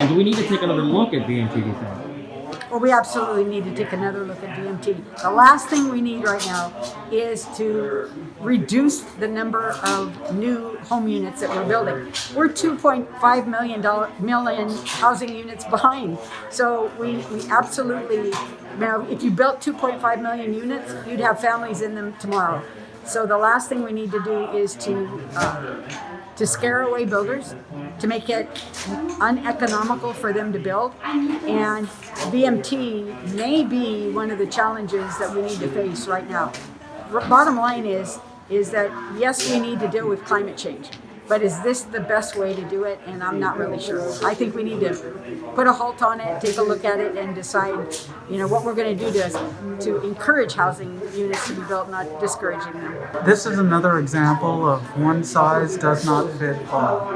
And do we need to take another look at VMT, do you think? Well, we absolutely need to take another look at VMT. The last thing we need right now is to reduce the number of new home units that we're building. We're $2.5 million housing units behind. So we absolutely, now if you built 2.5 million units, you'd have families in them tomorrow. So the last thing we need to do is to scare away builders, to make it uneconomical for them to build. And VMT may be one of the challenges that we need to face right now. Bottom line is that yes, we need to deal with climate change, but is this the best way to do it? And I'm not really sure. I think we need to put a halt on it, take a look at it, and decide, what we're going to do to encourage housing units to be built, not discouraging them. This is another example of one size does not fit all.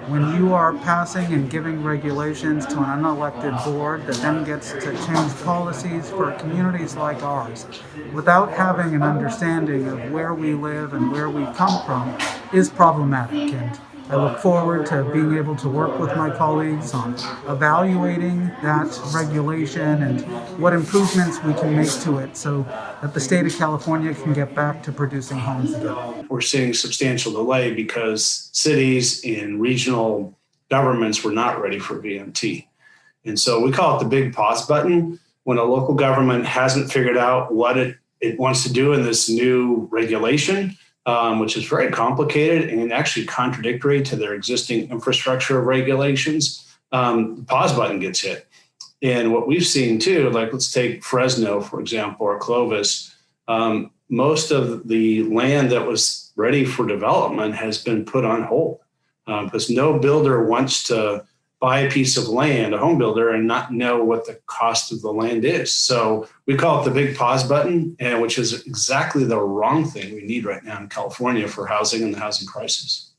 When you are passing and giving regulations to an unelected board that then gets to change policies for communities like ours, without having an understanding of where we live and where we come from, is problematic. And I look forward to being able to work with my colleagues on evaluating that regulation and what improvements we can make to it so that the state of California can get back to producing homes again. We're seeing substantial delay because cities and regional governments were not ready for VMT. And so we call it the big pause button when a local government hasn't figured out what it wants to do in this new regulation. Which is very complicated and actually contradictory to their existing infrastructure of regulations. The pause button gets hit. And what we've seen too, like let's take Fresno, for example, or Clovis, most of the land that was ready for development has been put on hold because no builder wants to buy a piece of land, a home builder, and not know what the cost of the land is. So we call it the big pause button, which is exactly the wrong thing we need right now in California for housing and the housing crisis.